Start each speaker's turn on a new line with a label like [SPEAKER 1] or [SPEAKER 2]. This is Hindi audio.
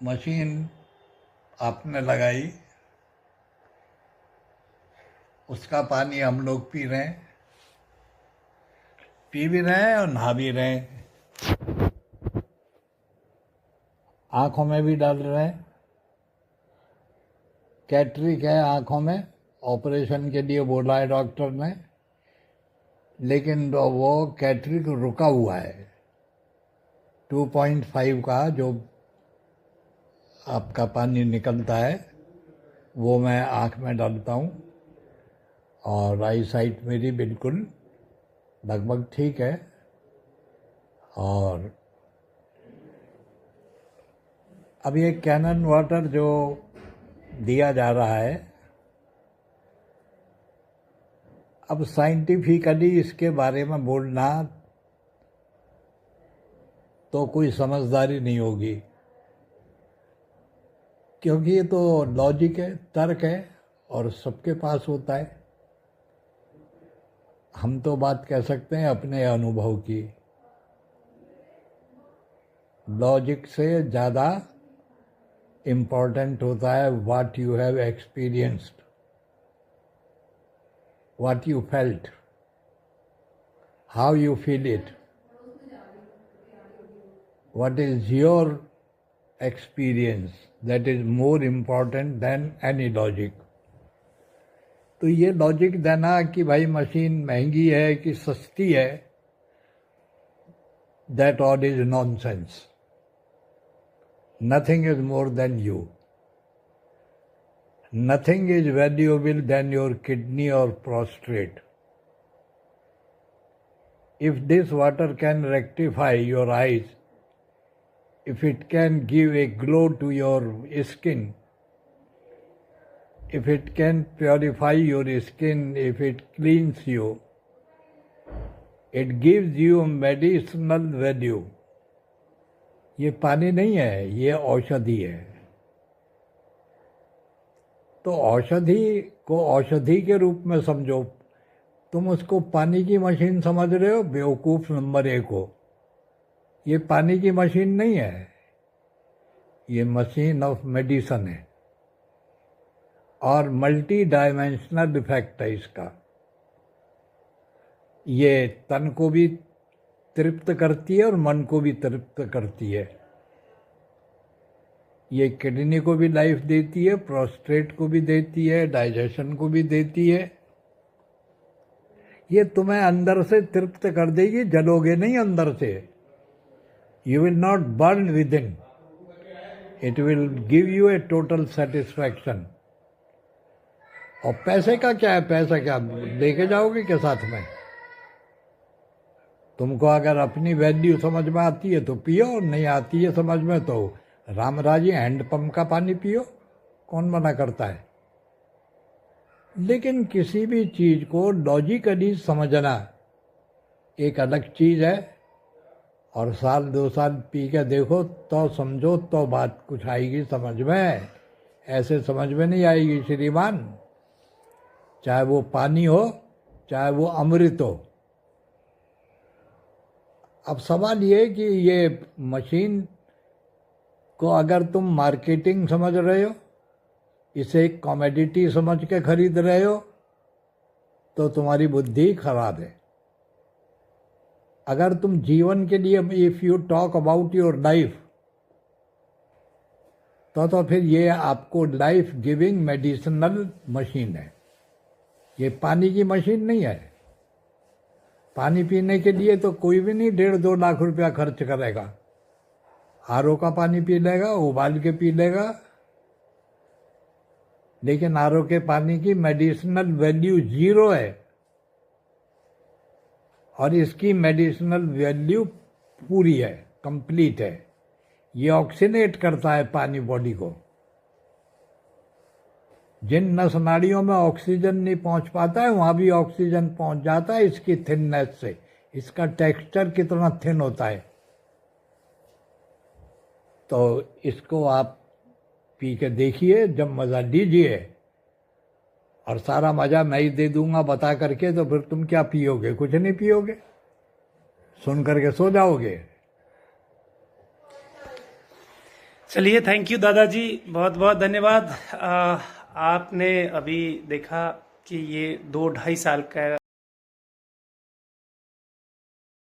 [SPEAKER 1] मशीन आपने लगाई, उसका पानी हम लोग पी भी रहे हैं और नहा भी रहे हैं, आंखों में भी डाल रहे हैं। कैटरिक है आंखों में, ऑपरेशन के लिए बोला है डॉक्टर ने, लेकिन वो कैटरिक रुका हुआ है। 2.5 का जो आपका पानी निकलता है वो मैं आँख में डालता हूँ, और आई साइट मेरी बिल्कुल लगभग ठीक है। और अब ये कैनन वाटर जो दिया जा रहा है, अब साइंटिफिकली इसके बारे में बोलना तो कोई समझदारी नहीं होगी, क्योंकि ये तो लॉजिक है, तर्क है, और सबके पास होता है। हम तो बात कह सकते हैं अपने अनुभव की। लॉजिक से ज़्यादा इम्पॉर्टेंट होता है what you have experienced, what you felt, how you feel it, what is your experience, that is more important than any logic. तो ये लॉजिक देना कि भाई मशीन महंगी है कि सस्ती है, that all is nonsense. Nothing is more than you. Nothing is valuable than your kidney or prostate. If this water can rectify your eyes, if it can give a glow to your skin, if it can purify your skin, if it cleans you, it gives you medicinal value. ये पानी नहीं है, ये औषधि है। तो औषधि को औषधि के रूप में समझो। तुम उसको पानी की मशीन समझ रहे हो, बेवकूफ़ नंबर 1 हो। ये पानी की मशीन नहीं है, ये मशीन ऑफ मेडिसन है, और मल्टी डायमेंशनल इफेक्ट है इसका। ये तन को भी तृप्त करती है और मन को भी तृप्त करती है। ये किडनी को भी लाइफ देती है, प्रोस्टेट को भी देती है, डाइजेशन को भी देती है। ये तुम्हें अंदर से तृप्त कर देगी, जलोगे नहीं अंदर से। You will not burn with in, it will give U A total satisfaction. और पैसे का क्या है, पैसा क्या लेके जाओगे के साथ में? तुमको अगर अपनी वैल्यू समझ में आती है तो पियो, नहीं आती है समझ में तो रामराजी हैंडपंप का पानी पियो, कौन मना करता है। लेकिन किसी भी चीज़ को लॉजिकली समझना एक अलग चीज़ है, और 1-2 साल पी के देखो तो समझो, तो बात कुछ आएगी समझ में। ऐसे समझ में नहीं आएगी श्रीमान, चाहे वो पानी हो चाहे वो अमृत हो। अब सवाल ये कि ये मशीन को अगर तुम मार्केटिंग समझ रहे हो, इसे एक कॉमोडिटी समझ के खरीद रहे हो, तो तुम्हारी बुद्धि खराब है। अगर तुम जीवन के लिए, if you talk about your life, तो फिर ये आपको लाइफ गिविंग मेडिसिनल मशीन है। ये पानी की मशीन नहीं है। पानी पीने के लिए तो कोई भी नहीं 1.5-2 लाख रुपया खर्च करेगा। आरओ का पानी पी लेगा, उबाल के पी लेगा, लेकिन आरओ के पानी की मेडिसिनल वैल्यू 0 है, और इसकी मेडिसिनल वैल्यू पूरी है, कंप्लीट है। ये ऑक्सीनेट करता है पानी बॉडी को। जिन नस नाड़ियों में ऑक्सीजन नहीं पहुंच पाता है, वहाँ भी ऑक्सीजन पहुंच जाता है इसकी थिननेस से। इसका टेक्सचर कितना थिन होता है। तो इसको आप पी के देखिए, जब मज़ा लीजिए, और सारा मज़ा मैं ही दे दूंगा बता करके, तो फिर तुम क्या पियोगे? कुछ नहीं पियोगे, सुन करके सो जाओगे।
[SPEAKER 2] चलिए, थैंक यू दादाजी, बहुत बहुत धन्यवाद। आपने अभी देखा कि ये 2 ढाई साल का